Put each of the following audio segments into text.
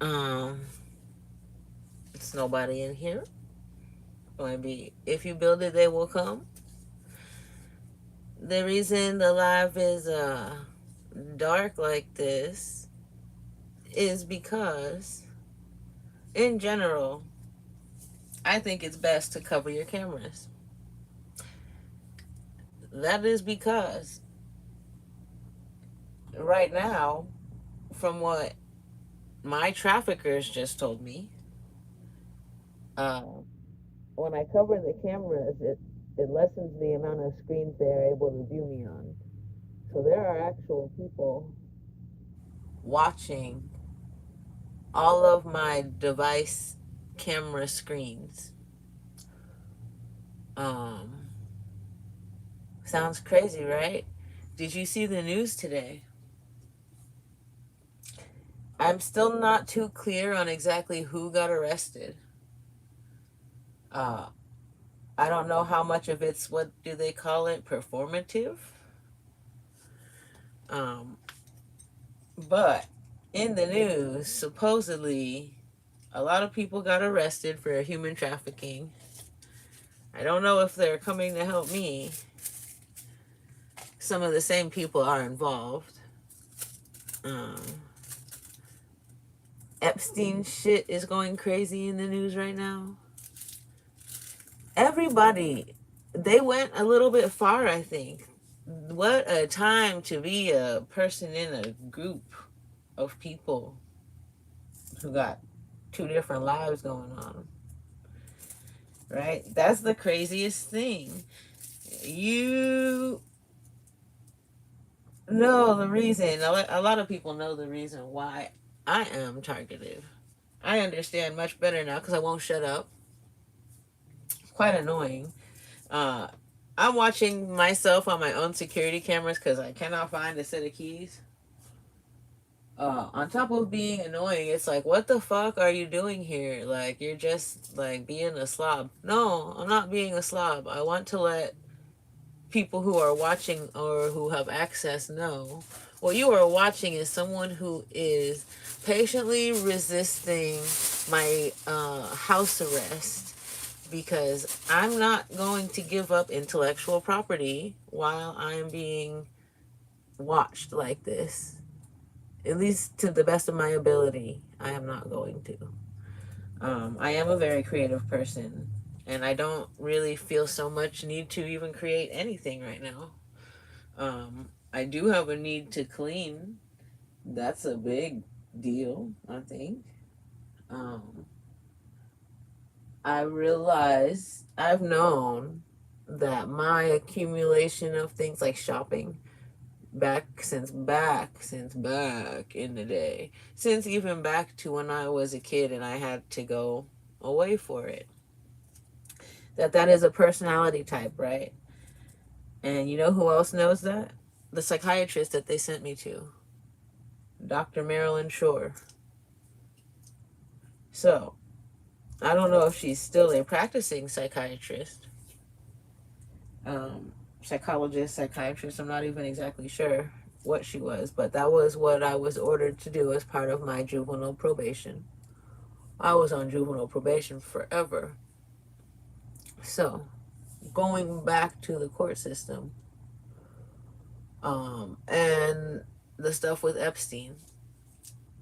Um, it's nobody in here. Maybe if you build it, they will come. The reason the live is dark like this is because, in general, I think it's best to cover your cameras. That is because right now, from what my traffickers just told me, uh, when I cover the cameras, it lessens the amount of screens they are able to view me on. So there are actual people watching all of my device camera screens. Um, Sounds crazy, right? Did you see the news today? I'm still not too clear on exactly who got arrested. Uh, I don't know how much of it's, what do they call it, performative? Um, but in the news, supposedly, a lot of people got arrested for human trafficking. I don't know if they're coming to help me. Some of the same people are involved. Um, Epstein shit is going crazy in the news right now. Everybody, they went a little bit far, I think. What a time to be a person in a group of people who got two different lives going on, right? That's the craziest thing. You know the reason, a lot of people know the reason why I am targeted. I understand much better now because I won't shut up. Quite annoying. Uh, I'm watching myself on my own security cameras because I cannot find a set of keys. On top of being annoying, it's like, what the fuck are you doing here? Like, you're just like being a slob. No, I'm not being a slob. I want to let people who are watching or who have access know what you are watching is someone who is patiently resisting my house arrest because I'm not going to give up intellectual property while I'm being watched like this. At least to the best of my ability, I am not going to. I am a very creative person, and I don't really feel so much need to even create anything right now. I do have a need to clean. That's a big deal, I think. Um, I realize I've known that my accumulation of things like shopping back since back in the day, since even back to when I was a kid and I had to go away for it, that is a personality type, right? And you know who else knows that? The psychiatrist that they sent me to, Dr. Marilyn Shore. So I don't know if she's still a practicing psychiatrist, um, psychologist, psychiatrist. I'm not even exactly sure what she was, but that was what I was ordered to do as part of my juvenile probation. I was on juvenile probation forever. So, going back to the court system, and the stuff with Epstein,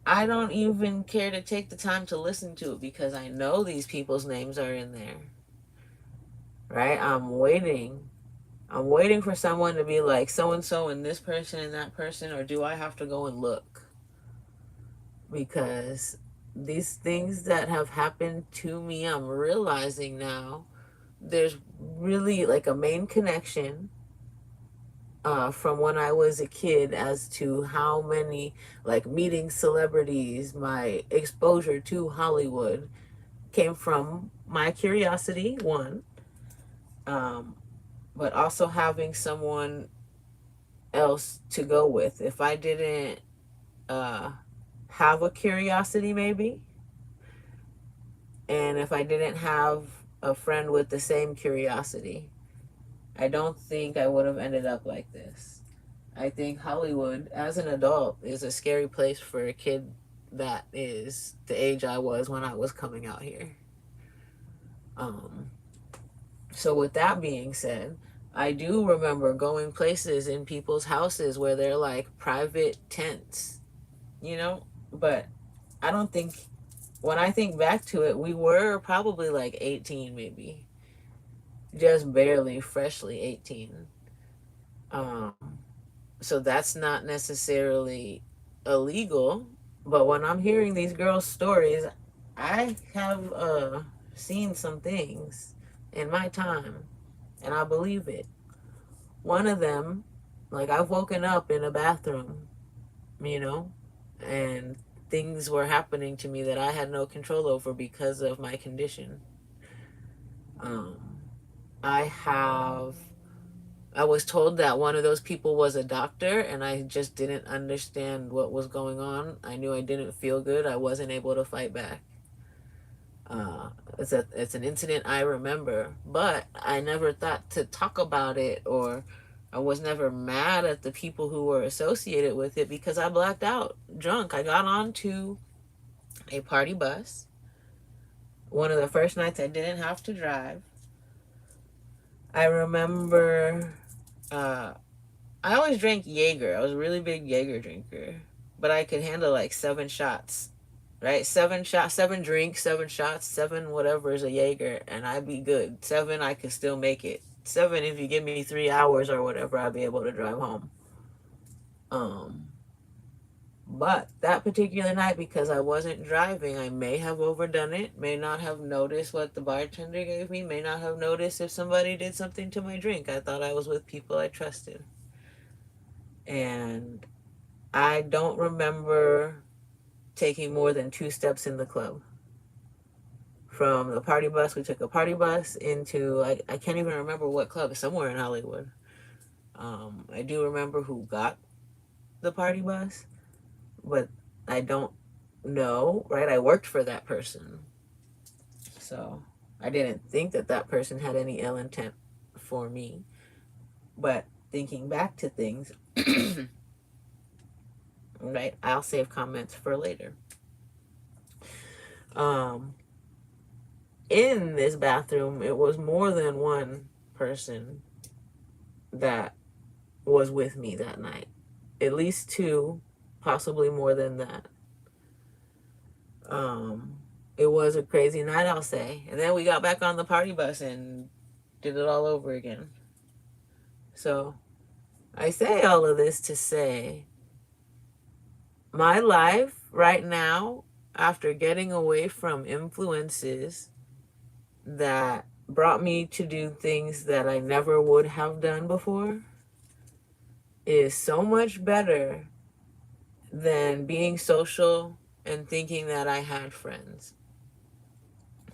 I don't even care to take the time to listen to it because I know these people's names are in there, right? I'm waiting for someone to be like so and so and this person and that person, or do I have to go and look? Because these things that have happened to me, I'm realizing now there's really like a main connection from when I was a kid as to how many, like meeting celebrities, my exposure to Hollywood came from my curiosity, one, um, but also having someone else to go with. If I didn't uh, have a curiosity, maybe, and if I didn't have a friend with the same curiosity, I don't think I would have ended up like this. I think Hollywood, as an adult, is a scary place for a kid that is the age I was when I was coming out here. Um, so with that being said, I do remember going places in people's houses where they're like private tents, you know? But I don't think, when I think back to it, we were probably like 18 maybe. Just barely freshly 18. Um, so that's not necessarily illegal. But when I'm hearing these girls' stories, I have seen some things in my time, and I believe it. One of them, like, I've woken up in a bathroom, you know, and things were happening to me that I had no control over because of my condition. Um, I have I was told that one of those people was a doctor, and I just didn't understand what was going on. I knew I didn't feel good. I wasn't able to fight back. It's an incident I remember, but I never thought to talk about it, or I was never mad at the people who were associated with it because I blacked out drunk. I got onto a party bus. One of the first nights I didn't have to drive. I remember uh, I always drank Jaeger. I was a really big Jaeger drinker, but I could handle like 7 shots, right? 7 shots, 7 drinks, 7 shots, seven whatever is a Jaeger, and I'd be good. Seven, I could still make it. Seven, if you give me 3 hours or whatever, I'd be able to drive home. Um, but that particular night, because I wasn't driving, I may have overdone it, may not have noticed what the bartender gave me, may not have noticed if somebody did something to my drink. I thought I was with people I trusted. And I don't remember taking more than 2 steps in the club. From the party bus, we took a party bus into, I can't even remember what club, somewhere in Hollywood. I do remember who got the party bus, but I don't know, right? I worked for that person. So I didn't think that that person had any ill intent for me. But thinking back to things, right, I'll save comments for later. Um, in this bathroom, it was more than one person that was with me that night. At least two, possibly more than that. Um, it was a crazy night, I'll say. And then we got back on the party bus and did it all over again. So I say all of this to say my life right now, after getting away from influences that brought me to do things that I never would have done before, is so much better than being social and thinking that I had friends.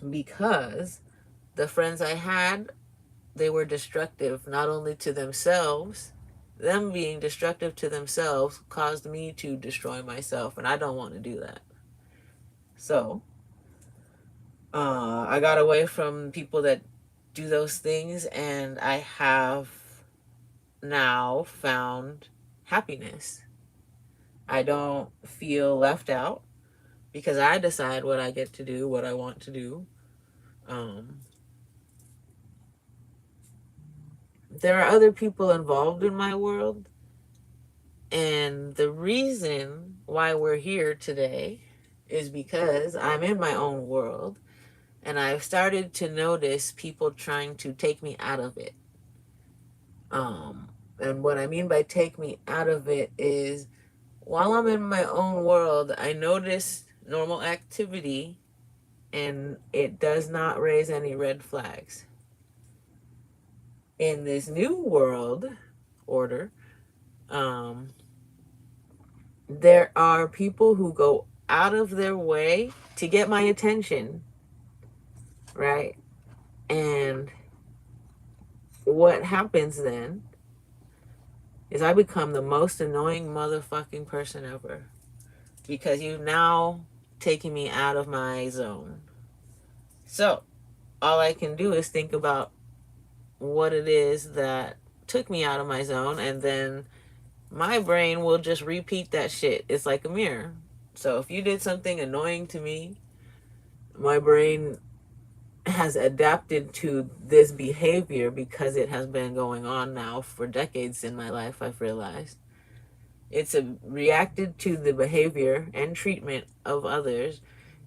Because the friends I had, they were destructive not only to themselves, them being destructive to themselves caused me to destroy myself, and I don't want to do that. So, I got away from people that do those things, and I have now found happiness. I don't feel left out because I decide what I get to do, what I want to do. Um, there are other people involved in my world, and the reason why we're here today is because I'm in my own world, and I've started to notice people trying to take me out of it. And what I mean by take me out of it is, while I'm in my own world, I notice normal activity and it does not raise any red flags. In this new world order, um, there are people who go out of their way to get my attention, right? And what happens then is I become the most annoying motherfucking person ever because you've now taken me out of my zone. So all I can do is think about what it is that took me out of my zone, and then my brain will just repeat that shit. It's like a mirror. So if you did something annoying to me, my brain has adapted to this behavior because it has been going on now for decades in my life, I've realized. It's reacted to the behavior and treatment of others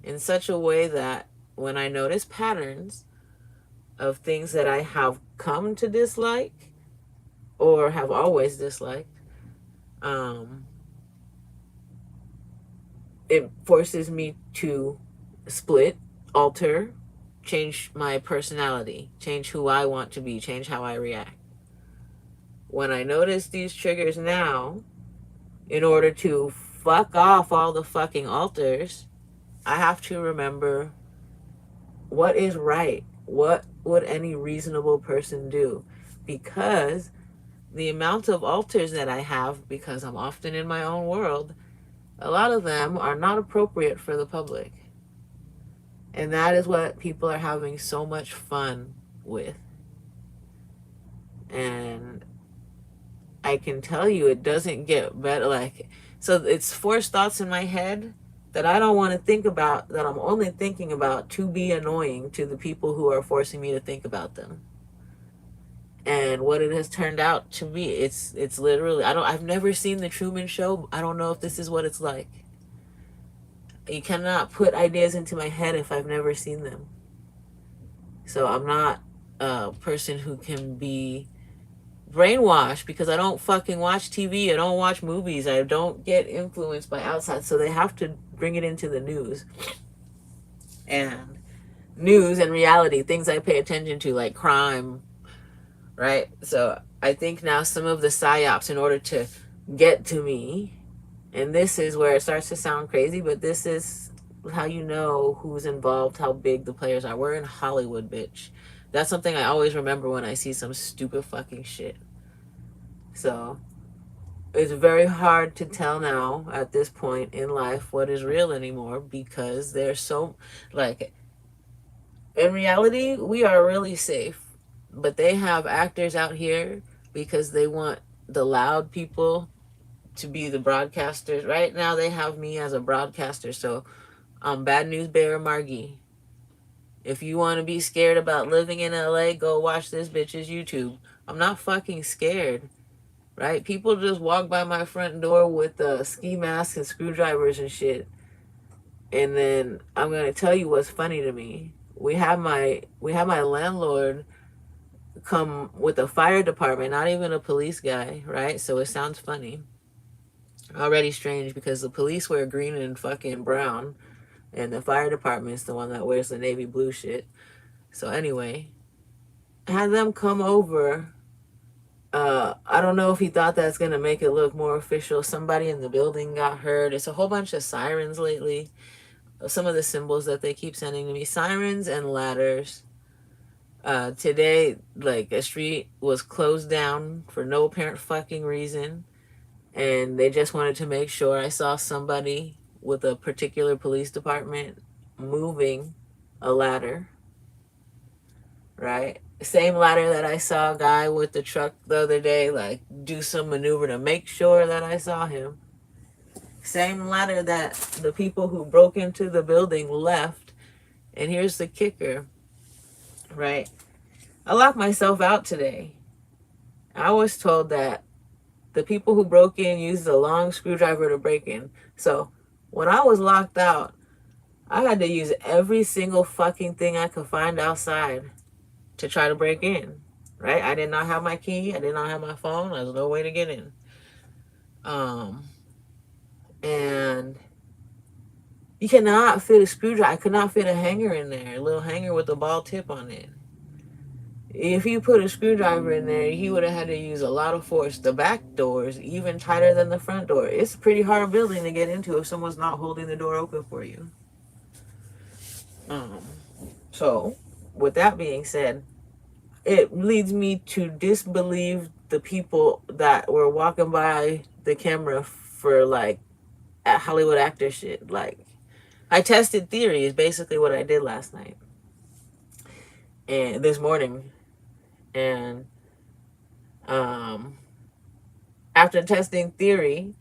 in such a way that when I notice patterns of things that I have come to dislike or have always disliked, um, it forces me to split, alter, change my personality, change who I want to be, change how I react. When I notice these triggers now, in order to fuck off all the fucking alters, I have to remember what is right. What would any reasonable person do? Because the amount of alters that I have, because I'm often in my own world, a lot of them are not appropriate for the public. And that is what people are having so much fun with. And I can tell you it doesn't get better. Like, so it's forced thoughts in my head that I don't want to think about, that I'm only thinking about to be annoying to the people who are forcing me to think about them. And what it has turned out to be, it's literally, I've never seen the Truman Show. I don't know if this is what it's like. You cannot put ideas into my head if I've never seen them. So I'm not a person who can be brainwashed because I don't fucking watch TV. I don't watch movies. I don't get influenced by outside. So they have to bring it into the news. And news and reality, things I pay attention to, like crime, right? So I think now some of the psyops, in order to get to me, and this is where it starts to sound crazy, but this is how you know who's involved, how big the players are. We're in Hollywood, bitch. That's something I always remember when I see some stupid fucking shit. So it's very hard to tell now at this point in life what is real anymore, because there's so, like, in reality, we are really safe. But they have actors out here because they want the loud people to be the broadcasters. Right now, they have me as a broadcaster. So, Bad News Bear Margie. If you want to be scared about living in LA, go watch this bitch's YouTube. I'm not fucking scared, right? People just walk by my front door with ski masks and screwdrivers and shit. And then I'm gonna tell you what's funny to me. We have my landlord come with a fire department, not even a police guy, right? So it sounds funny. Already strange because the police wear green and fucking brown, and the fire department's the one that wears the navy blue shit. So anyway, had them come over. I don't know if he thought that's gonna make it look more official. Somebody in the building got hurt. It's a whole bunch of sirens lately. Some of the symbols that they keep sending to me: sirens and ladders. Today, like, a street was closed down for no apparent fucking reason, and they just wanted to make sure. I saw somebody with a particular police department moving a ladder, right? Same ladder that I saw a guy with the truck the other day, like, do some maneuver to make sure that I saw him. Same ladder that the people who broke into the building left. And here's the kicker, right? I locked myself out today. I was told that the people who broke in used a long screwdriver to break in. So when I was locked out, I had to use every single fucking thing I could find outside to try to break in, right? I did not have my key. I did not have my phone. There was no way to get in. And you cannot fit a screwdriver. I could not fit a hanger in there, a little hanger with a ball tip on it. If you put a screwdriver in there, he would have had to use a lot of force. The back door is even tighter than the front door. It's a pretty hard building to get into if someone's not holding the door open for you. So, with that being said, it leads me to disbelieve the people that were walking by the camera for, like, Hollywood actor shit. Like, I tested theory is basically what I did last night and this morning. And after testing theory,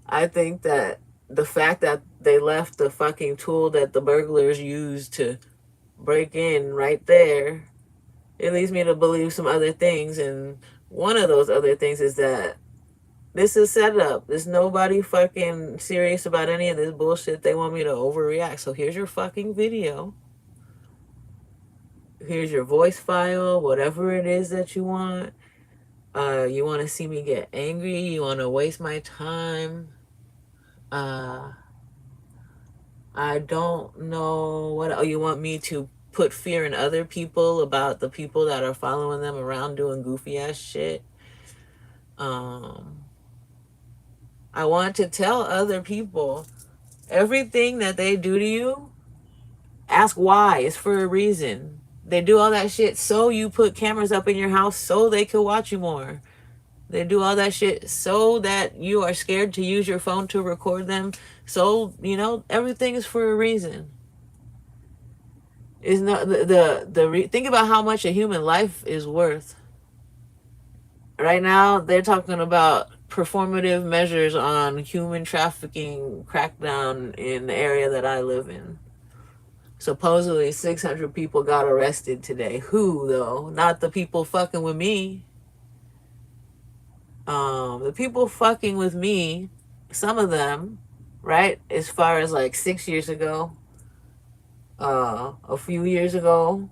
I think that the fact that they left the fucking tool that the burglars used to break in right there, it leads me to believe some other things. And one of those other things is that this is set up. There's nobody fucking serious about any of this bullshit. They want me to overreact. So here's your fucking video. Here's your voice file, whatever it is that you want. You want to see me get angry? You want to waste my time? I don't know what. Oh, you want me to put fear in other people about the people that are following them around doing goofy ass shit? Um, I want to tell other people everything that they do to you. Ask why. It's for a reason. They do all that shit so you put cameras up in your house so they can watch you more. They do all that shit so that you are scared to use your phone to record them. So, everything is for a reason. Is not think about how much a human life is worth. Right now, they're talking about performative measures on human trafficking crackdown in the area that I live in. Supposedly 600 people got arrested today. Who, though? Not the people fucking with me. The people fucking with me, some of them, right, as far as like 6 years ago, a few years ago,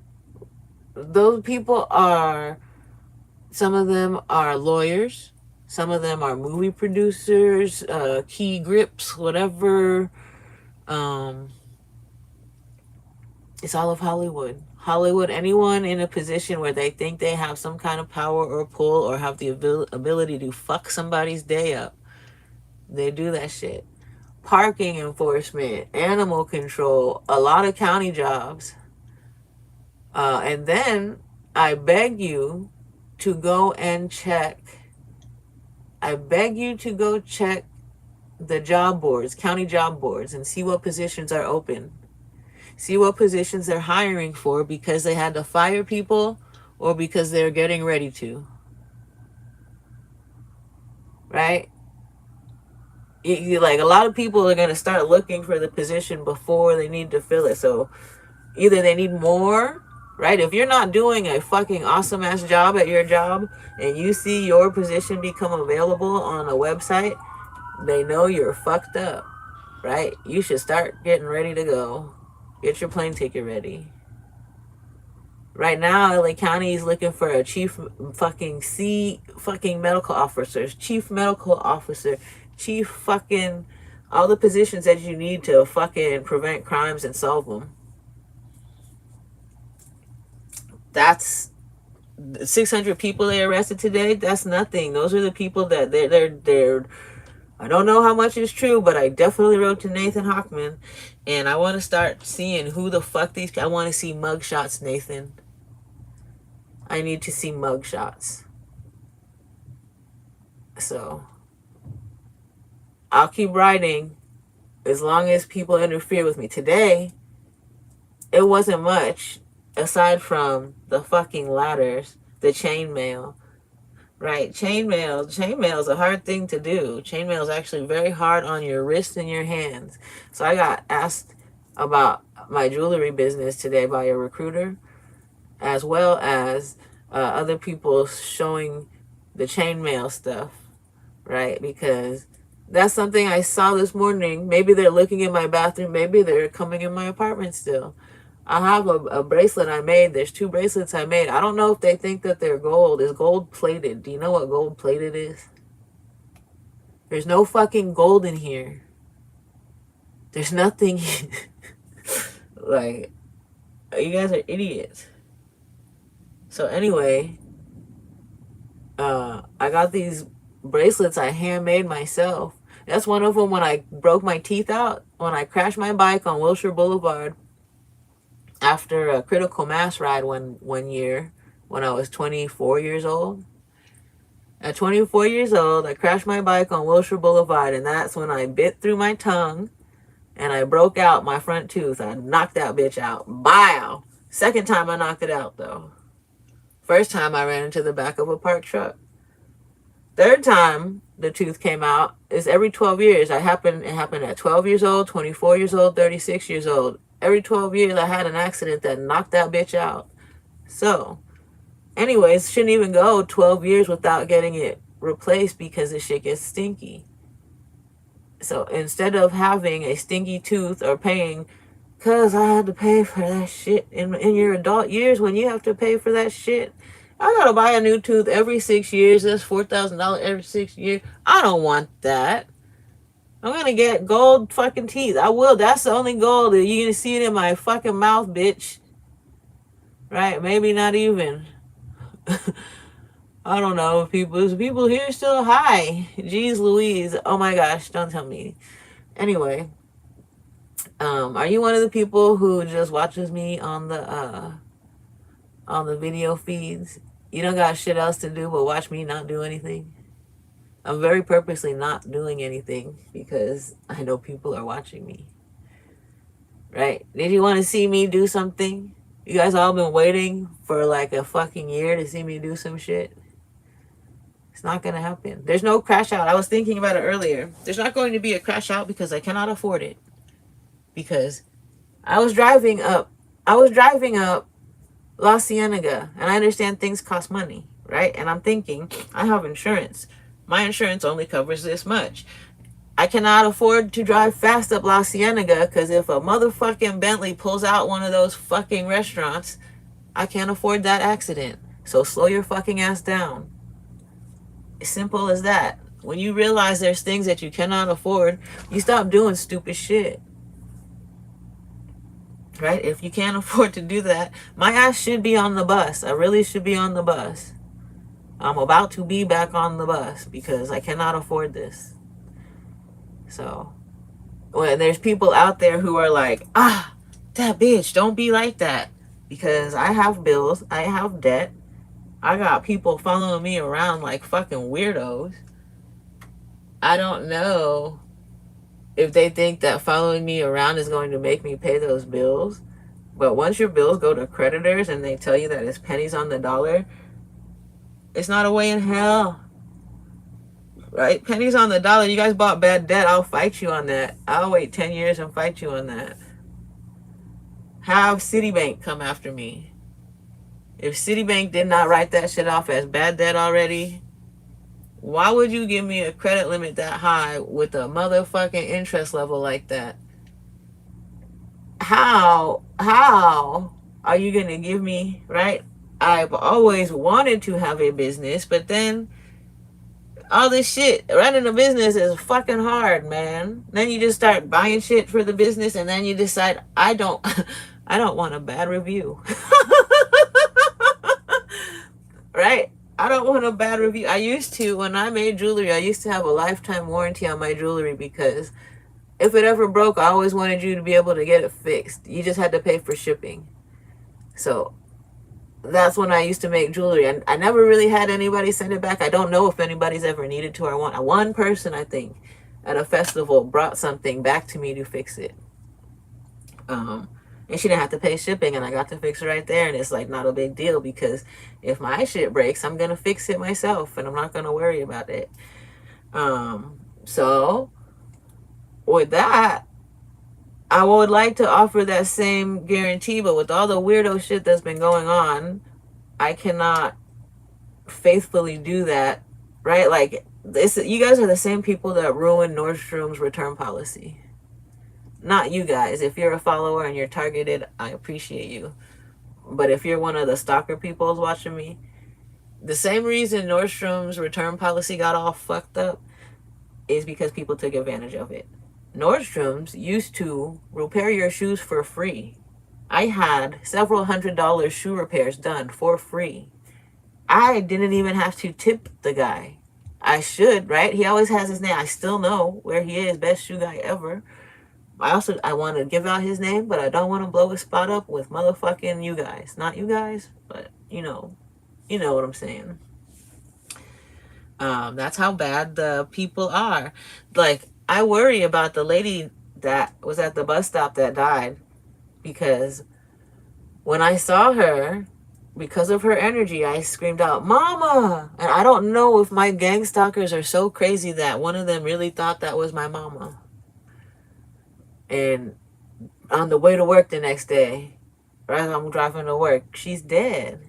those people are, some of them are lawyers, some of them are movie producers, key grips, whatever. It's all of Hollywood. Hollywood, anyone in a position where they think they have some kind of power or pull or have the ability to fuck somebody's day up, they do that shit. Parking enforcement, animal control, a lot of county jobs. And then I beg you to go and check. I beg you to go check the job boards, county job boards, and see what positions are open. See what positions they're hiring for because they had to fire people or because they're getting ready to. Right? Like a lot of people are going to start looking for the position before they need to fill it. So either they need more, right? If you're not doing a fucking awesome ass job at your job and you see your position become available on a website, they know you're fucked up, right? You should start getting ready to go. Get your plane ticket ready. Right now, LA County is looking for a chief fucking medical officers, chief medical officer, chief fucking, all the positions that you need to fucking prevent crimes and solve them. That's 600 people they arrested today. That's nothing. Those are the people that they're I don't know how much is true, but I definitely wrote to Nathan Hochman, and I want to start seeing who the fuck these. I want to see mugshots, Nathan. I need to see mugshots. So I'll keep writing as long as people interfere with me. Today, it wasn't much aside from the fucking ladders, the chainmail. Right, chainmail is a hard thing to do. Chainmail is actually very hard on your wrists and your hands. So I got asked about my jewelry business today by a recruiter, as well as other people showing the chainmail stuff, right? Because that's something I saw this morning. Maybe they're looking in my bathroom. Maybe they're coming in my apartment still. I have a bracelet I made. There's 2 bracelets I made. I don't know if they think that they're gold. It's gold plated. Do you know what gold plated is? There's no fucking gold in here. There's nothing. Like, you guys are idiots. So anyway, I got these bracelets I handmade myself. That's one of them when I broke my teeth out, when I crashed my bike on Wilshire Boulevard. After a critical mass ride one year when I was 24 years old. At 24 years old, I crashed my bike on Wilshire Boulevard, and that's when I bit through my tongue and I broke out my front tooth. I knocked that bitch out. Bow! Second time I knocked it out, though. First time I ran into the back of a parked truck. Third time the tooth came out is every 12 years. It happened at 12 years old, 24 years old, 36 years old. Every 12 years I had an accident that knocked that bitch out. So, anyways, shouldn't even go 12 years without getting it replaced because the shit gets stinky. So instead of having a stinky tooth or paying, because I had to pay for that shit in your adult years when you have to pay for that shit. I gotta buy a new tooth every 6 years. That's $4,000 every 6 years. I don't want that. I'm gonna get gold fucking teeth. I will. That's the only gold that you're gonna see it in my fucking mouth, bitch. Right? Maybe not even. I don't know. People here still high. Jeez Louise. Oh my gosh. Don't tell me. Anyway, are you one of the people who just watches me on the video feeds? You don't got shit else to do but watch me not do anything? I'm very purposely not doing anything because I know people are watching me. Right? Did you want to see me do something? You guys all been waiting for like a fucking year to see me do some shit? It's not gonna happen. There's no crash out. I was thinking about it earlier. There's not going to be a crash out because I cannot afford it. Because I was driving up La Cienega, and I understand things cost money, right? And I'm thinking, I have insurance. My insurance only covers this much. I cannot afford to drive fast up La Cienega because if a motherfucking Bentley pulls out one of those fucking restaurants, I can't afford that accident. So slow your fucking ass down. As simple as that. When you realize there's things that you cannot afford, you stop doing stupid shit. Right? If you can't afford to do that, my ass should be on the bus. I really should be on the bus. I'm about to be back on the bus because I cannot afford this. So, when there's people out there who are like, that bitch, don't be like that. Because I have bills, I have debt, I got people following me around like fucking weirdos. I don't know if they think that following me around is going to make me pay those bills. But once your bills go to creditors and they tell you that it's pennies on the dollar, it's not a way in hell. Right? Pennies on the dollar. You guys bought bad debt. I'll fight you on that. I'll wait 10 years and fight you on that. Have Citibank come after me. If Citibank did not write that shit off as bad debt already, why would you give me a credit limit that high with a motherfucking interest level like that? How are you going to give me, right? I've always wanted to have a business, but then all this shit, running a business is fucking hard, man. Then you just start buying shit for the business and then you decide, I don't want a bad review. Right? I don't want a bad review. I used to, when I made jewelry, I used to have a lifetime warranty on my jewelry because if it ever broke, I always wanted you to be able to get it fixed. You just had to pay for shipping. So that's when I used to make jewelry. And I never really had anybody send it back. I don't know if anybody's ever needed to. One person, I think, at a festival brought something back to me to fix it. And she didn't have to pay shipping, and I got to fix it right there. And it's like not a big deal because if my shit breaks, I'm gonna fix it myself, and I'm not gonna worry about it. So with that, I would like to offer that same guarantee, but with all the weirdo shit that's been going on, I cannot faithfully do that, right? Like this, you guys are the same people that ruined Nordstrom's return policy. Not you guys. If you're a follower and you're targeted, I appreciate you. But if you're one of the stalker people watching me, the same reason Nordstrom's return policy got all fucked up is because people took advantage of it. Nordstrom's used to repair your shoes for free. I had several $100 shoe repairs done for free. I didn't even have to tip the guy. I should, right? He always has his name. I still know where he is. Best shoe guy ever. I want to give out his name, but I don't want to blow his spot up with motherfucking you guys. Not you guys, but you know what I'm saying. That's how bad the people are. Like, I worry about the lady that was at the bus stop that died because when I saw her, because of her energy, I screamed out, "Mama!" And I don't know if my gang stalkers are so crazy that one of them really thought that was my mama. And on the way to work the next day, right as I'm driving to work, she's dead.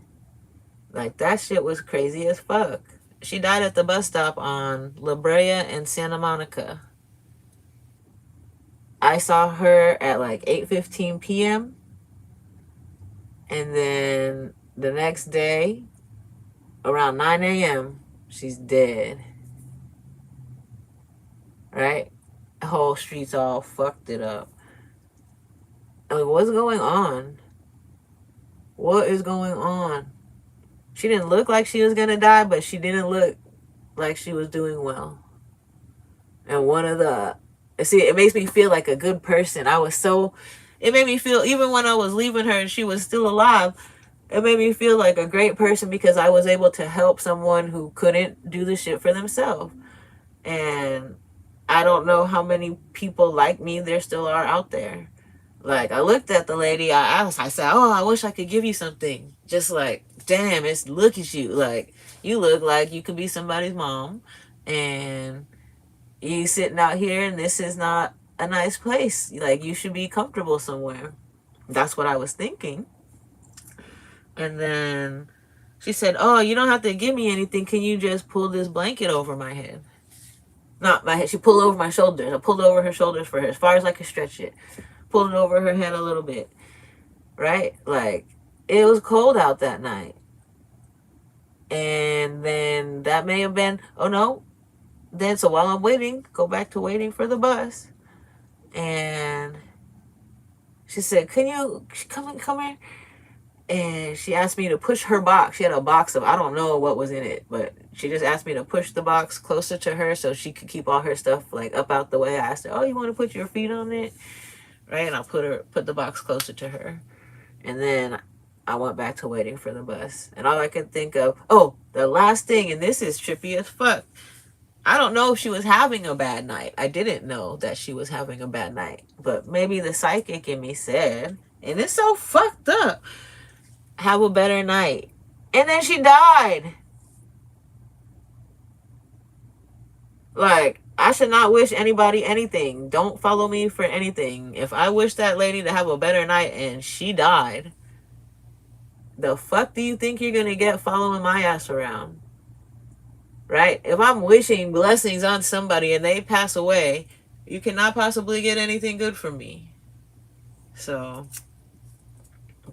Like, that shit was crazy as fuck. She died at the bus stop on La Brea and Santa Monica. I saw her at like 8:15 p.m. And then the next day, around 9 a.m., she's dead. Right? The whole streets all fucked it up. Like, what's going on? What is going on? She didn't look like she was gonna die, but she didn't look like she was doing well. And one of the, see, it makes me feel like a good person. It made me feel, even when I was leaving her and she was still alive, it made me feel like a great person because I was able to help someone who couldn't do the shit for themselves. And I don't know how many people like me there still are out there. Like, I looked at the lady, I asked, I said, "Oh, I wish I could give you something." Just like, damn, look at you. Like, you look like you could be somebody's mom. And you sitting out here and this is not a nice place. Like, you should be comfortable somewhere. That's what I was thinking. And then she said, "Oh, you don't have to give me anything. Can you just pull this blanket over my head?" Not my head. She pulled over my shoulders. I pulled over her shoulders for her as far as I could stretch it. Pulled it over her head a little bit. Right? Like, it was cold out that night. And then that may have been, oh no. Then, so while I'm waiting, go back to waiting for the bus. And she said, "Can you come here?" And she asked me to push her box. She had a box of, I don't know what was in it, but she just asked me to push the box closer to her so she could keep all her stuff like up out the way. I asked her, "Oh, you want to put your feet on it?" Right? And I put the box closer to her. And then I went back to waiting for the bus. And all I could think of, oh, the last thing, and this is trippy as fuck. I don't know if she was having a bad night. I didn't know that she was having a bad night. But maybe the psychic in me said, and it's so fucked up, "Have a better night." And then she died. Like, I should not wish anybody anything. Don't follow me for anything. If I wish that lady to have a better night and she died, the fuck do you think you're gonna get following my ass around? Right? If I'm wishing blessings on somebody and they pass away, you cannot possibly get anything good from me. So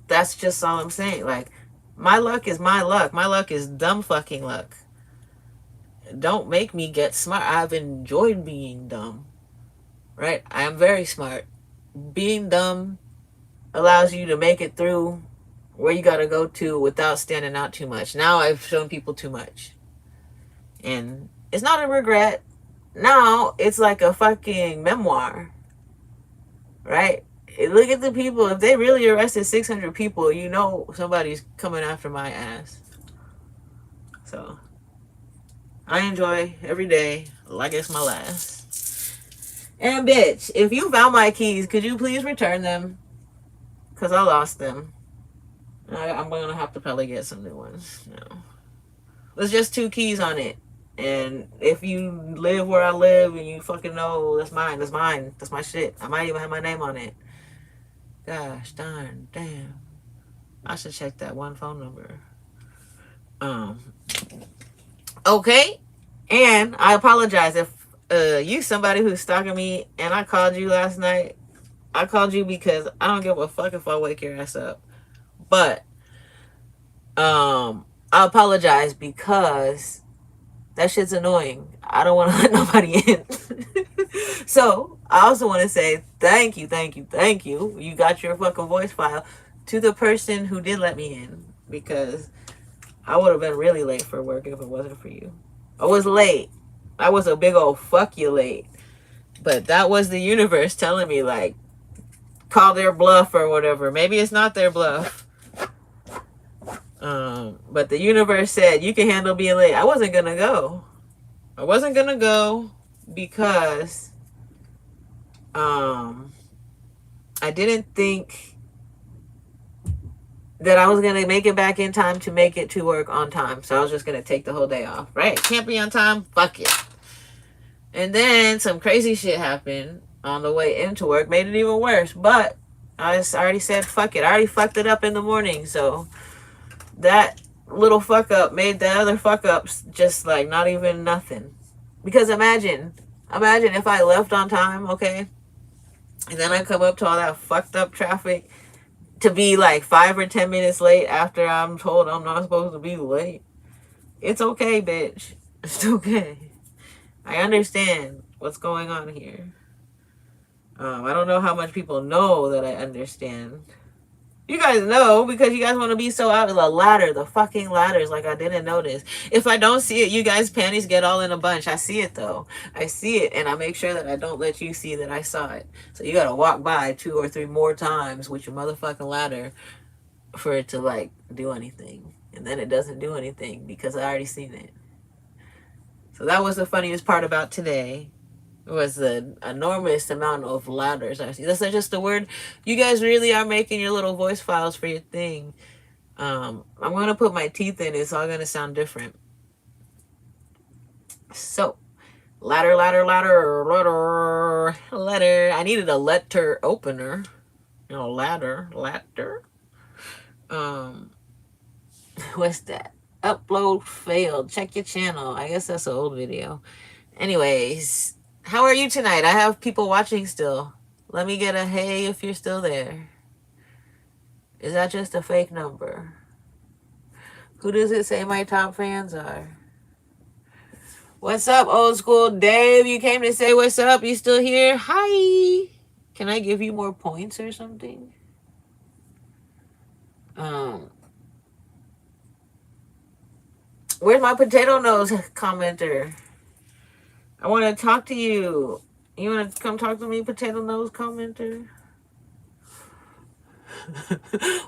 that's just all I'm saying. Like, my luck is my luck. My luck is dumb fucking luck. Don't make me get smart. I've enjoyed being dumb. Right? I am very smart. Being dumb allows you to make it through where you gotta go to without standing out too much. Now I've shown people too much. And it's not a regret. Now it's like a fucking memoir. Right? Look at the people. If they really arrested 600 people, you know somebody's coming after my ass. So I enjoy every day like it's my last. And bitch, if you found my keys, could you please return them? Because I lost them. I'm going to have to probably get some new ones. No. There's just 2 keys on it. And if you live where I live and you fucking know, that's mine, that's mine, that's my shit. I might even have my name on it. Gosh darn, damn. I should check that one phone number. Okay. And I apologize if you somebody who's stalking me and I called you last night. I called you because I don't give a fuck if I wake your ass up. But I apologize because that shit's annoying. I don't want to let nobody in. So I also want to say thank you, thank you, thank you. You got your fucking voice file to the person who did let me in, because I would have been really late for work if it wasn't for you. I was late. I was a big old fuck you late. But that was the universe telling me, like, call their bluff or whatever. Maybe it's not their bluff. But the universe said, you can handle being late. I wasn't going to go. I wasn't going to go because I didn't think that I was going to make it back in time to make it to work on time. So I was just going to take the whole day off. Right? Can't be on time. Fuck it. And then some crazy shit happened on the way into work. Made it even worse. But I already said fuck it. I already fucked it up in the morning. So that little fuck up made the other fuck ups just like not even nothing. Because imagine if I left on time, okay? And then I come up to all that fucked up traffic to be like 5 or 10 minutes late after I'm told I'm not supposed to be late. It's okay, bitch. It's okay. I understand what's going on here. I don't know how much people know that I understand. You guys know because you guys want to be so out of the ladder. The fucking ladders, like I didn't notice. If I don't see it, you guys' panties get all in a bunch. I see it though. I see it, and I make sure that I don't let you see that I saw it. So you gotta walk by 2 or 3 more times with your motherfucking ladder for it to like do anything. And then it doesn't do anything because I already seen it. So that was the funniest part about today. Was the enormous amount of ladders I see. That's not just the word. You guys really are making your little voice files for your thing. I'm gonna put my teeth in. It's all gonna sound different. So, ladder. I needed a letter opener. You know, ladder. What's that? Upload failed. Check your channel. I guess that's an old video. Anyways, how are you tonight? I have people watching still. Let me get a hey if you're still there. Is that just a fake number? Who does it say my top fans are? What's up, old school Dave? You came to say what's up? You still here? Hi. Can I give you more points or something? Where's my potato nose commenter? I want to talk to you. You want to come talk to me, potato nose commenter?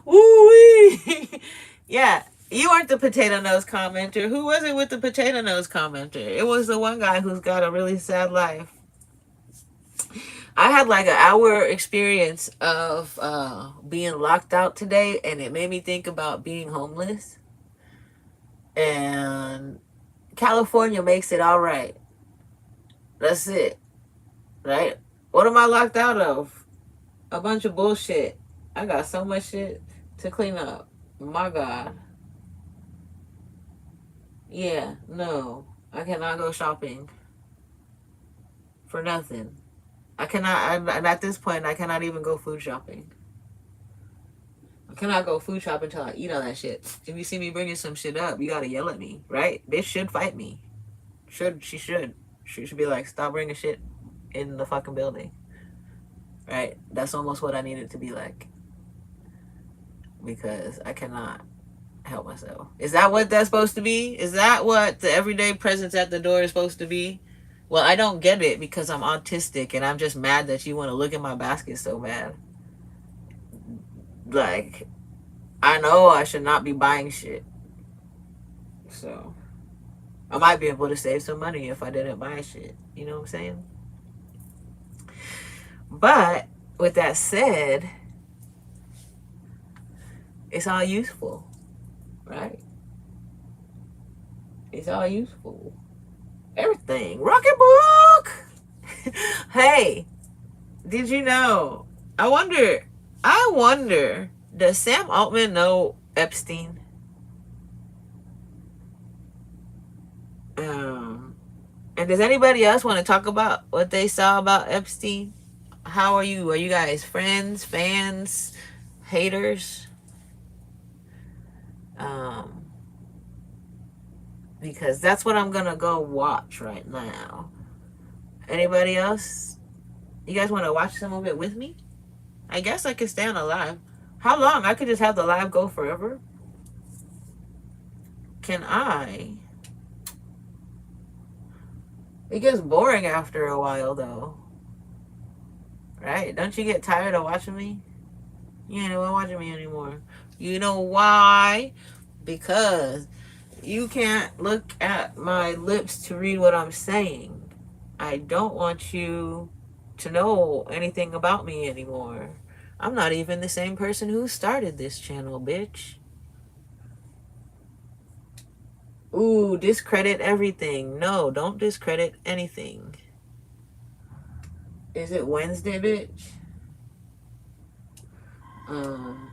Woo-wee! Yeah, you aren't the potato nose commenter. Who was it with the potato nose commenter? It was the one guy who's got a really sad life. I had like an hour experience of being locked out today, and it made me think about being homeless. And California makes it all right. That's it. Right? What am I locked out of? A bunch of bullshit. I got so much shit to clean up. My God. Yeah, no. I cannot go shopping. For nothing. I cannot, and at this point, I cannot even go food shopping. I cannot go food shopping until I eat all that shit. If you see me bringing some shit up, you gotta yell at me, right? Bitch should fight me. She should. She should be like, stop bringing shit in the fucking building. Right? That's almost what I need it to be like. Because I cannot help myself. Is that what that's supposed to be? Is that what the everyday presence at the door is supposed to be? Well, I don't get it because I'm autistic and I'm just mad that you want to look at my basket so bad. Like, I know I should not be buying shit. So, I might be able to save some money if I didn't buy shit. You know what I'm saying? But, with that said, it's all useful. Right? It's all useful. Everything. Rocketbook! Hey, did you know? I wonder, does Sam Altman know Epstein? And does anybody else want to talk about what they saw about Epstein? How are you? Are you guys friends, fans, haters? Because that's what I'm gonna go watch right now. Anybody else? You guys want to watch some of it with me? I guess I could stay on a live. How long? I could just have the live go forever. Can I? It gets boring after a while though. Right? Don't you get tired of watching me? You ain't watching me anymore. You know why? Because you can't look at my lips to read what I'm saying. I don't want you to know anything about me anymore. I'm not even the same person who started this channel, bitch. Ooh, discredit everything. No, don't discredit anything. Is it Wednesday, bitch? Um,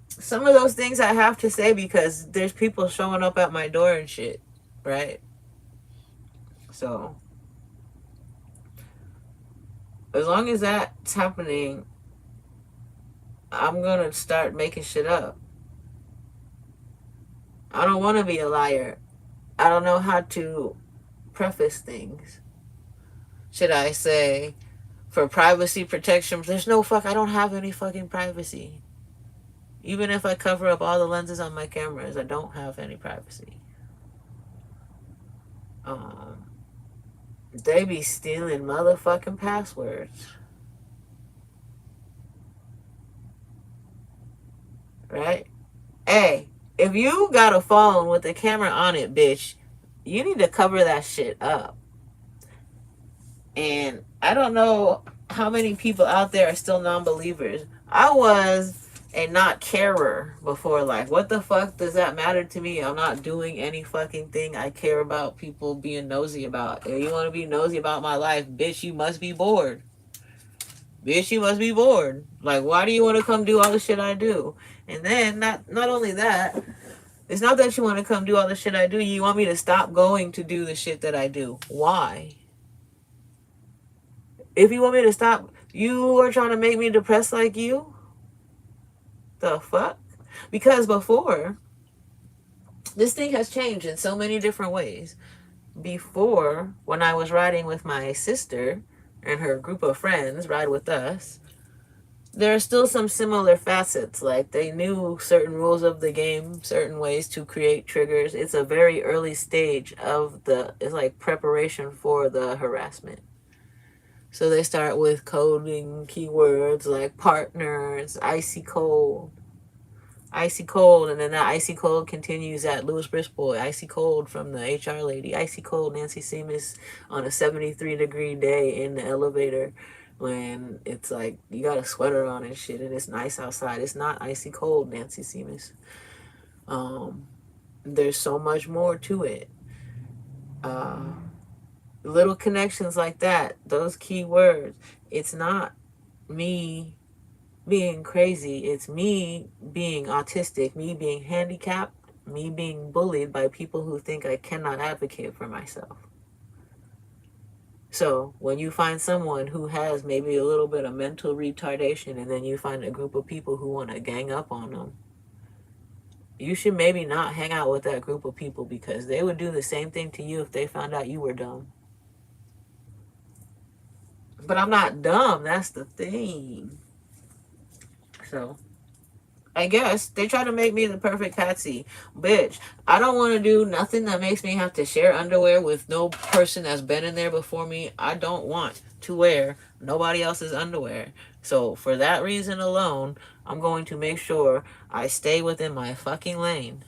some of those things I have to say because there's people showing up at my door and shit, right? So, as long as that's happening, I'm gonna start making shit up. I don't want to be a liar. I don't know how to preface things. Should I say, for privacy protection? There's no fuck, I don't have any fucking privacy. Even if I cover up all the lenses on my cameras, I don't have any privacy. Um, they be stealing motherfucking passwords. Right? Hey, if you got a phone with a camera on it, bitch, you need to cover that shit up. And I don't know how many people out there are still non-believers. I was a not carer before. Like, what the fuck does that matter to me? I'm not doing any fucking thing I care about people being nosy about. If you want to be nosy about my life, bitch, you must be bored. Bitch, you must be bored. Like, why do you want to come do all the shit I do? And then, not only that, it's not that you want to come do all the shit I do. You want me to stop going to do the shit that I do. Why? If you want me to stop, you are trying to make me depressed like you? The fuck? Because before, this thing has changed in so many different ways. Before, when I was riding with my sister and her group of friends ride with us, there are still some similar facets. Like, they knew certain rules of the game, certain ways to create triggers. It's a very early stage of it's like preparation for the harassment. So they start with coding keywords like partners, icy cold, and then that icy cold continues at Louis Brisbois, icy cold from the HR lady, icy cold Nancy Seamus on a 73-degree day in the elevator when it's like you got a sweater on and shit and it's nice outside. It's not icy cold, Nancy Seamus. There's so much more to it. Little connections like that, those key words. It's not me being crazy. It's me being autistic, me being handicapped, me being bullied by people who think I cannot advocate for myself. So when you find someone who has maybe a little bit of mental retardation and then you find a group of people who want to gang up on them, you should maybe not hang out with that group of people because they would do the same thing to you if they found out you were dumb. But I'm not dumb. That's the thing. So, I guess they try to make me the perfect patsy. Bitch, I don't want to do nothing that makes me have to share underwear with no person that's been in there before me. I don't want to wear nobody else's underwear. So, for that reason alone, I'm going to make sure I stay within my fucking lane.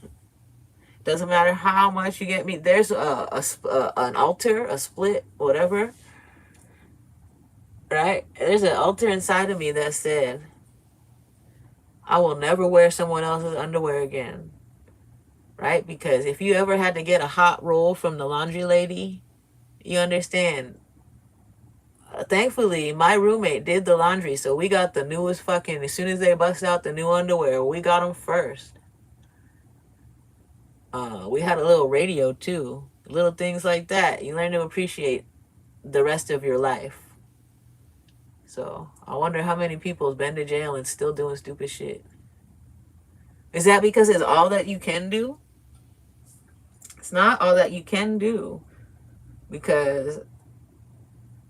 Doesn't matter how much you get me. There's an altar, a split, whatever. Right? There's an altar inside of me that said, I will never wear someone else's underwear again. Right? Because if you ever had to get a hot roll from the laundry lady, you understand. Thankfully, my roommate did the laundry, so we got the newest fucking, as soon as they bust out the new underwear, we got them first. We had a little radio too. Little things like that. You learn to appreciate the rest of your life. So I wonder how many people's been to jail and still doing stupid shit. Is that because it's all that you can do? It's not all that you can do. Because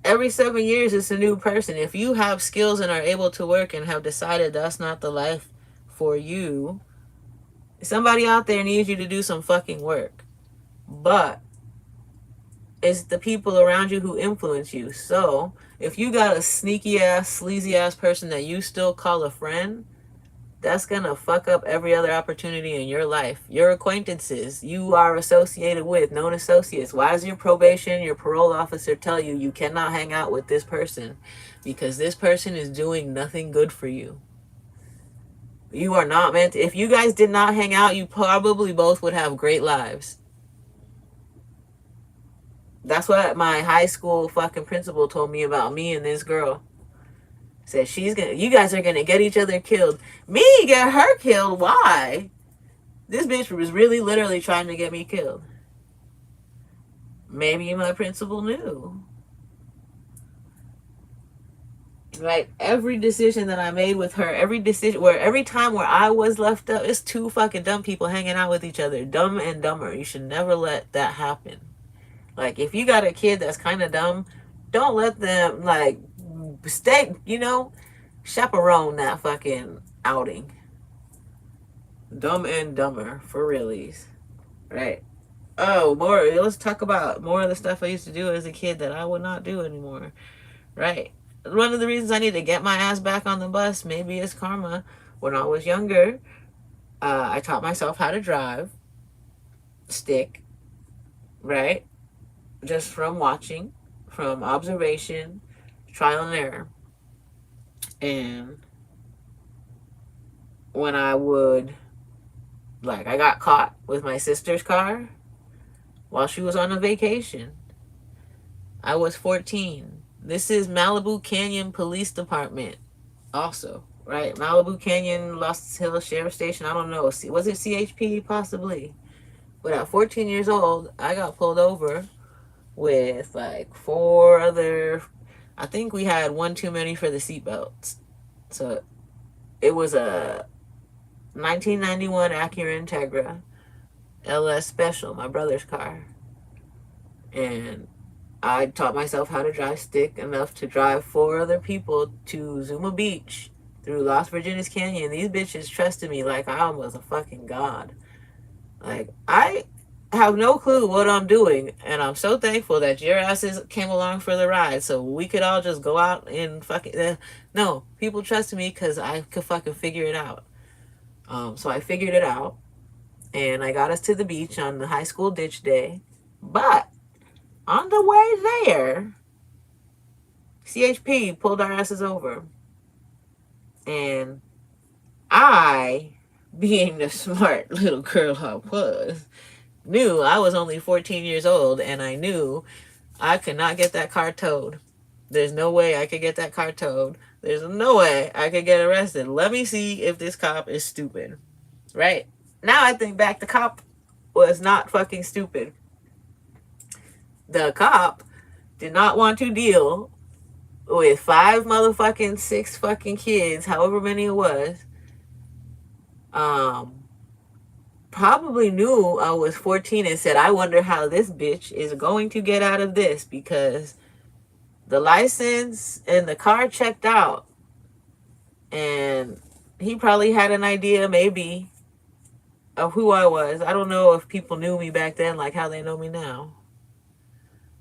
every 7 years it's a new person. If you have skills and are able to work and have decided that's not the life for you, somebody out there needs you to do some fucking work. But it's the people around you who influence you. So if you got a sneaky ass, sleazy ass person that you still call a friend, that's gonna fuck up every other opportunity in your life. Your acquaintances you are associated with, known associates. Why does your probation, your parole officer tell you you cannot hang out with this person? Because this person is doing nothing good for you. You are not meant to, if you guys did not hang out, you probably both would have great lives. That's what my high school fucking principal told me about me and this girl. Said you guys are gonna get each other killed. Me get her killed? Why? This bitch was really literally trying to get me killed. Maybe my principal knew. Like every decision that I made with her, every time where I was left up, it's two fucking dumb people hanging out with each other. Dumb and dumber. You should never let that happen. Like if you got a kid that's kind of dumb, don't let them like stay, chaperone that fucking outing. Dumb and dumber for realies. Right. Oh, let's talk about more of the stuff I used to do as a kid that I would not do anymore. Right. One of the reasons I need to get my ass back on the bus, maybe it's karma. When I was younger, I taught myself how to drive stick, right? Just from watching, from observation, trial and error. And when I got caught with my sister's car while she was on a vacation. I was 14. This is Malibu Canyon Police Department also, right? Malibu Canyon, Lost Hills Sheriff Station, I don't know. Was it CHP? Possibly. But at 14 years old, I got pulled over with like four other, I think we had one too many for the seatbelts. So it was a 1991 Acura Integra LS Special, my brother's car. And I taught myself how to drive stick enough to drive four other people to Zuma Beach through Las Virgenes Canyon. These bitches trusted me like I was a fucking god. Like, I have no clue what I'm doing, and I'm so thankful that your asses came along for the ride so we could all just go out and fucking... no, people trusted me because I could fucking figure it out. So I figured it out, and I got us to the beach on the high school ditch day. But on the way there, CHP pulled our asses over. And I, being the smart little girl I was, knew I was only 14 years old, and I knew I could not get that car towed. There's no way I could get that car towed. There's no way I could get arrested. Let me see if this cop is stupid. Right? Now I think back, the cop was not fucking stupid. The cop did not want to deal with 5 motherfucking 6 fucking kids, however many it was. Probably knew I was 14 and said, I wonder how this bitch is going to get out of this, because the license and the car checked out. And he probably had an idea, maybe, of who I was. I don't know if people knew me back then like how they know me now.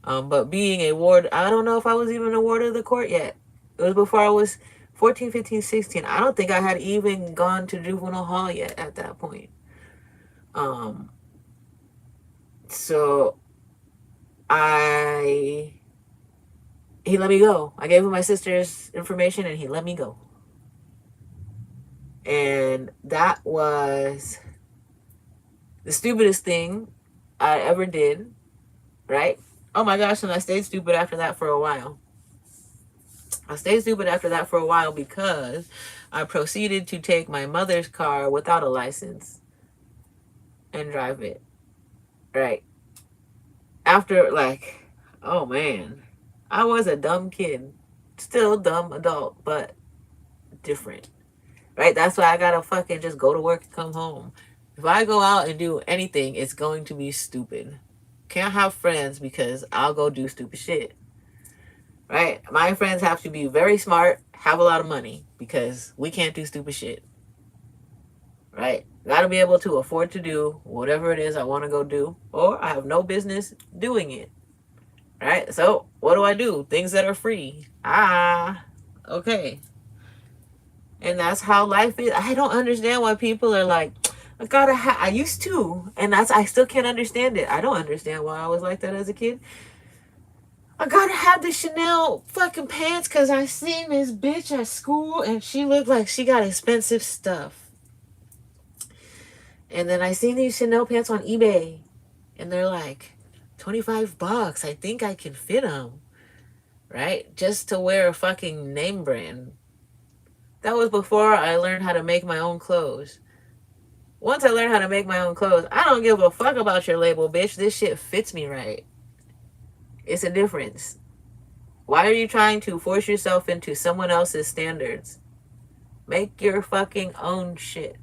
But being a ward, I don't know if I was even a ward of the court yet. It was before I was 14, 15, 16. I don't think I had even gone to juvenile hall yet at that point. So he let me go. I gave him my sister's information and he let me go. And that was the stupidest thing I ever did, right? Oh my gosh, and I stayed stupid after that for a while. Because I proceeded to take my mother's car without a license and drive it. Right. After, like, oh man, I was a dumb kid. Still dumb adult, but different. Right? That's why I gotta fucking just go to work and come home. If I go out and do anything, it's going to be stupid. Can't have friends because I'll go do stupid shit. Right? My friends have to be very smart, have a lot of money, because we can't do stupid shit. Right? Gotta be able to afford to do whatever it is I want to go do, or I have no business doing it. Right? So, what do? Things that are free. Okay. And that's how life is. I don't understand why people are like, I used to, and I still can't understand it. I don't understand why I was like that as a kid. I gotta have the Chanel fucking pants because I seen this bitch at school and she looked like she got expensive stuff. And then I seen these Chanel pants on eBay and they're like $25. I think I can fit them, right? Just to wear a fucking name brand. That was before I learned how to make my own clothes. Once I learned how to make my own clothes, I don't give a fuck about your label, bitch. This shit fits me right. It's a difference. Why are you trying to force yourself into someone else's standards? Make your fucking own shit.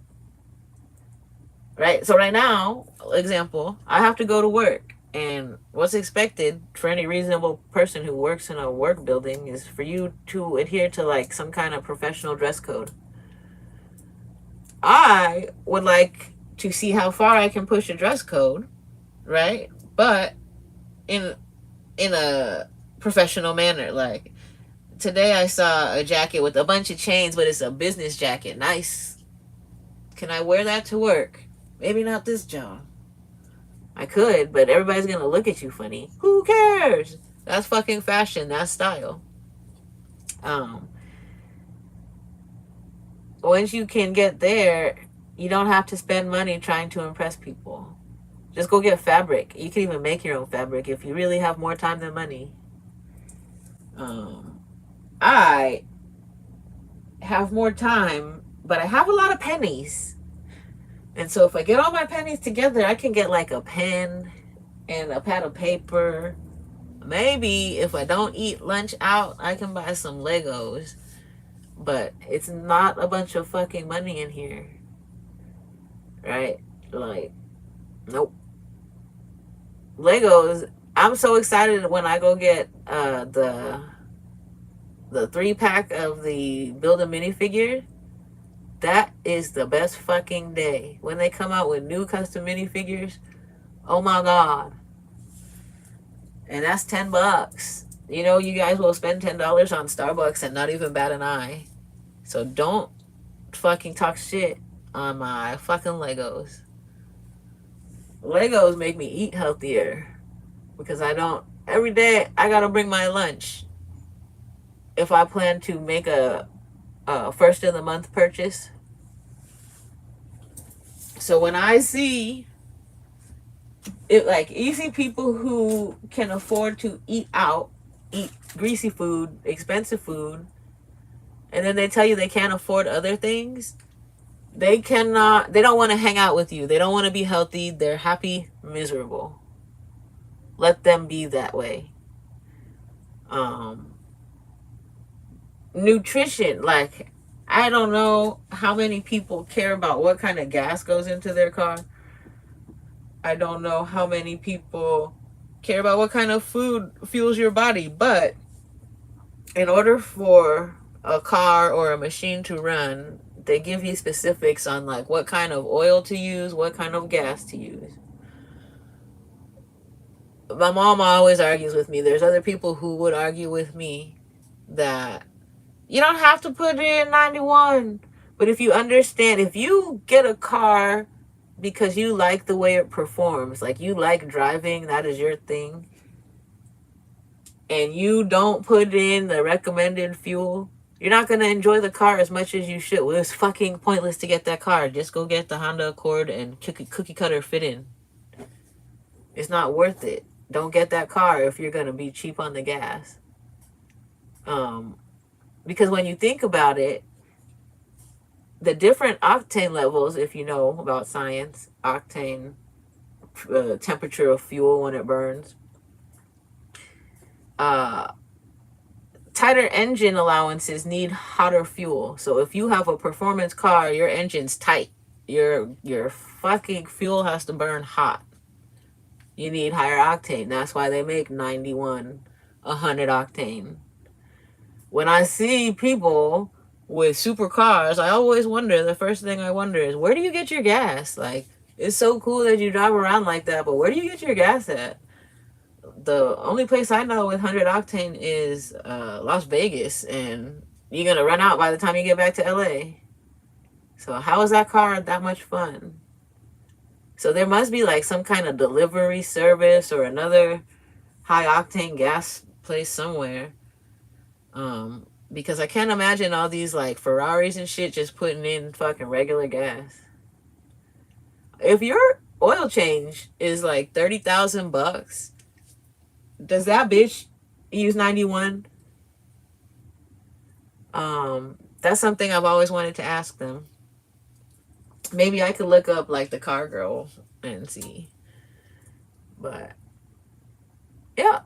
Right? So right now, example, I have to go to work. And what's expected for any reasonable person who works in a work building is for you to adhere to like some kind of professional dress code. I would like to see how far I can push a dress code, right? But in a professional manner. Like today I saw a jacket with a bunch of chains, but it's a business jacket. Nice. Can I wear that to work? Maybe not this job. I could, but everybody's gonna look at you funny. Who cares? That's fucking fashion. That's style. Um, Once you can get there, you don't have to spend money trying to impress people. Just go get fabric. You can even make your own fabric if you really have more time than money. I have more time, but I have a lot of pennies. And so if I get all my pennies together, I can get like a pen and a pad of paper. Maybe if I don't eat lunch out, I can buy some Legos. But it's not a bunch of fucking money in here. Right? Like, nope. Legos, I'm so excited when I go get the 3-pack of the Build a minifigure. That is the best fucking day. When they come out with new custom minifigures, oh my god. And that's $10. You know, you guys will spend $10 on Starbucks and not even bat an eye. So don't fucking talk shit on my fucking Legos. Legos make me eat healthier because every day I gotta bring my lunch if I plan to make a first of the month purchase. So when I see it, like, you see people who can afford to eat out, eat greasy food, expensive food, and then they tell you they can't afford other things. They don't want to hang out with you. They don't want to be healthy. They're happy, miserable. Let them be that way. Nutrition, like, I don't know how many people care about what kind of gas goes into their car. I don't know how many people care about what kind of food fuels your body. But in order for a car or a machine to run, they give you specifics on like what kind of oil to use, what kind of gas to use. My mom always argues with me. There's other people who would argue with me that you don't have to put in 91. But if you understand, if you get a car because you like the way it performs, like you like driving, that is your thing, and you don't put in the recommended fuel, you're not going to enjoy the car as much as you should. Well, it's fucking pointless to get that car. Just go get the Honda Accord and cookie cutter fit in. It's not worth it. Don't get that car if you're going to be cheap on the gas. Because when you think about it, the different octane levels, if you know about science, octane, temperature of fuel when it burns, tighter engine allowances need hotter fuel. So if you have a performance car, your engine's tight. Your fucking fuel has to burn hot. You need higher octane. That's why they make 91, 100 octane. When I see people with supercars, I always wonder, the first thing I wonder is, where do you get your gas? Like, it's so cool that you drive around like that, but where do you get your gas at? The only place I know with 100 octane is Las Vegas, and You're going to run out by the time you get back to LA. So how is that car that much fun? So there must be like some kind of delivery service or another high octane gas place somewhere. Because I can't imagine all these like Ferraris and shit just putting in fucking regular gas. If your oil change is like 30,000 bucks, does that bitch use 91? That's something I've always wanted to ask them. Maybe I could look up like the car girl and see. But yeah,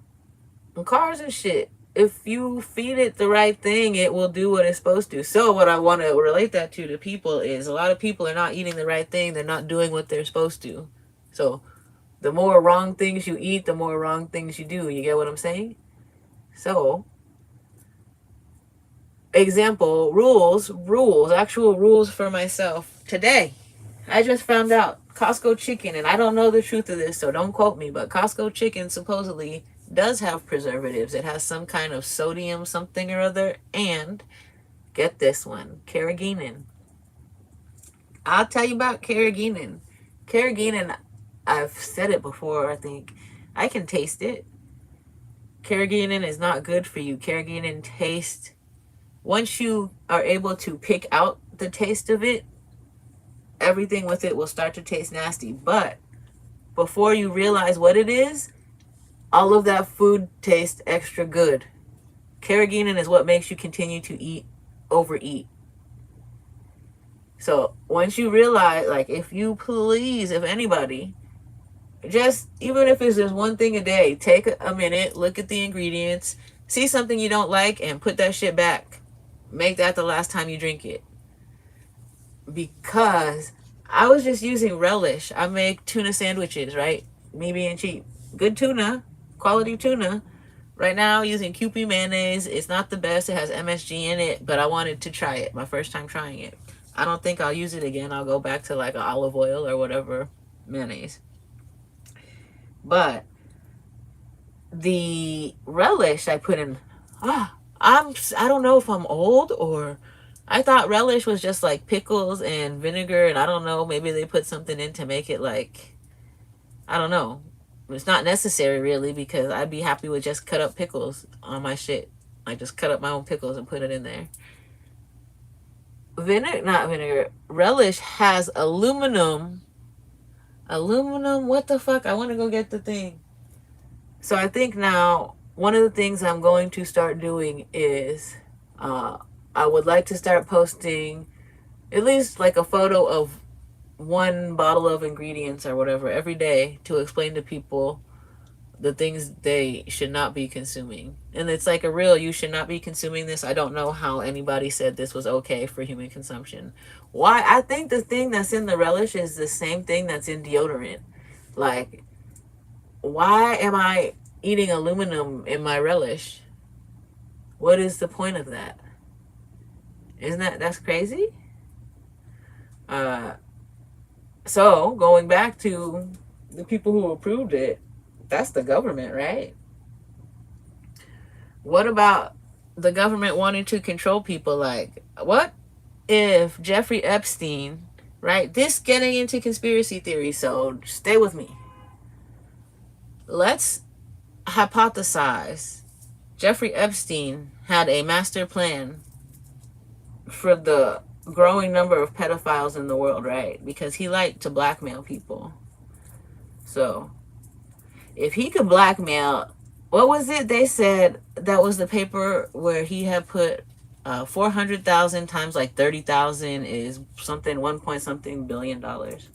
cars and shit. If you feed it the right thing, it will do what it's supposed to. So what I want to relate that to people is a lot of people are not eating the right thing. They're not doing what they're supposed to. So the more wrong things you eat, the more wrong things you do. You get what I'm saying? So, example, actual rules for myself. Today, I just found out Costco chicken, and I don't know the truth of this, so don't quote me, but Costco chicken supposedly does have preservatives. It has some kind of sodium something or other, and get this one, carrageenan. I'll tell you about carrageenan. Carrageenan, I've said it before, I think. I can taste it. Carrageenan is not good for you. Carrageenan tastes, once you are able to pick out the taste of it, everything with it will start to taste nasty. But before you realize what it is, all of that food tastes extra good. Carrageenan is what makes you continue to overeat. So once you realize, like, if anybody, just, even if it's just one thing a day, take a minute, look at the ingredients, see something you don't like, and put that shit back. Make that the last time you drink it. Because I was just using relish. I make tuna sandwiches, right? Me being cheap. Good tuna. Quality tuna. Right now, using Kewpie mayonnaise. It's not the best. It has MSG in it, but I wanted to try it. My first time trying it. I don't think I'll use it again. I'll go back to like an olive oil or whatever mayonnaise. But the relish I put in, I don't know if I'm old, or I thought relish was just like pickles and vinegar, and I don't know, maybe they put something in to make it like, I don't know. It's not necessary really, because I'd be happy with just cut up pickles on my shit. I just cut up my own pickles and put it in there. Relish has aluminum, what the fuck? I want to go get the thing. So I think now one of the things I'm going to start doing is I would like to start posting at least like a photo of one bottle of ingredients or whatever every day to explain to people the things they should not be consuming. And it's like a real, you should not be consuming this. I don't know how anybody said this was okay for human consumption. Why? I think the thing that's in the relish is the same thing that's in deodorant. Like, why am I eating aluminum in my relish? What is the point of that? That's crazy? So going back to the people who approved it, that's the government, right? What about the government wanting to control people? Like, what if Jeffrey Epstein, right? This getting into conspiracy theory, so stay with me. Let's hypothesize Jeffrey Epstein had a master plan for the growing number of pedophiles in the world, right? Because he liked to blackmail people. So if he could blackmail, what was it they said that was the paper where he had put 400,000 times like 30,000 is something, 1 point something billion dollars.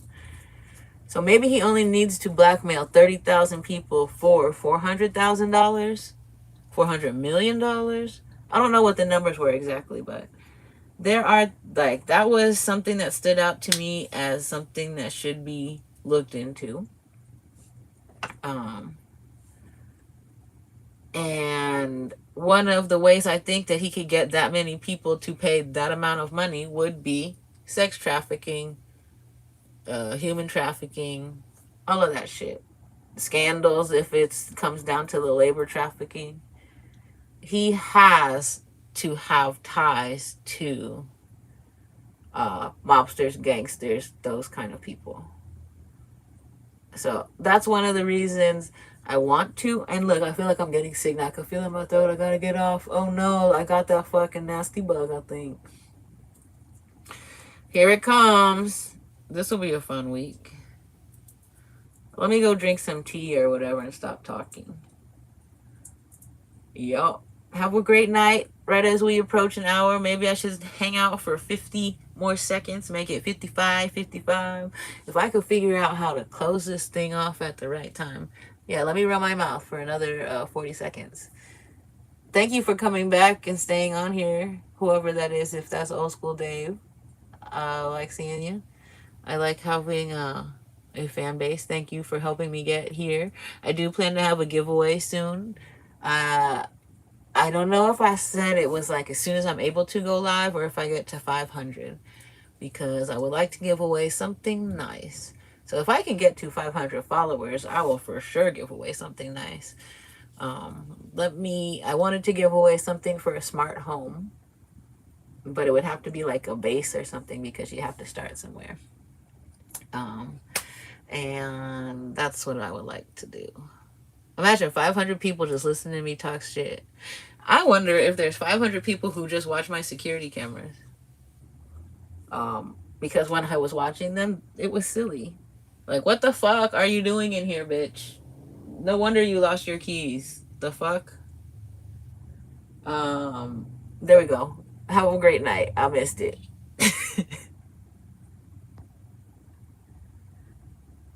So maybe he only needs to blackmail 30,000 people for $400,000, $400 million. I don't know what the numbers were exactly, but there are, like, that was something that stood out to me as something that should be looked into. And one of the ways I think that he could get that many people to pay that amount of money would be sex trafficking, human trafficking, all of that shit. Scandals, if it comes down to the labor trafficking. He has to have ties to mobsters, gangsters, those kind of people. So that's one of the reasons I want to. And look, I feel like I'm getting sick now. I can feel it in my throat. I gotta get off. Oh no, I got that fucking nasty bug, I think. Here it comes. This will be a fun week. Let me go drink some tea or whatever and stop talking. Yup. Have a great night. Right as we approach an hour, maybe I should hang out for 50 more seconds, make it 55, 55. If I could figure out how to close this thing off at the right time. Yeah, let me run my mouth for another 40 seconds. Thank you for coming back and staying on here, whoever that is, if that's old school Dave. I like seeing you. I like having a fan base. Thank you for helping me get here. I do plan to have a giveaway soon. I don't know if I said it was like as soon as I'm able to go live or if I get to 500, because I would like to give away something nice. So if I can get to 500 followers, I will for sure give away something nice. I wanted to give away something for a smart home, but it would have to be like a base or something because you have to start somewhere. And that's what I would like to do. Imagine 500 people just listening to me talk shit. I wonder if there's 500 people who just watch my security cameras. Because when I was watching them, it was silly. Like, what the fuck are you doing in here, bitch? No wonder you lost your keys. The fuck? There we go. Have a great night. I missed it.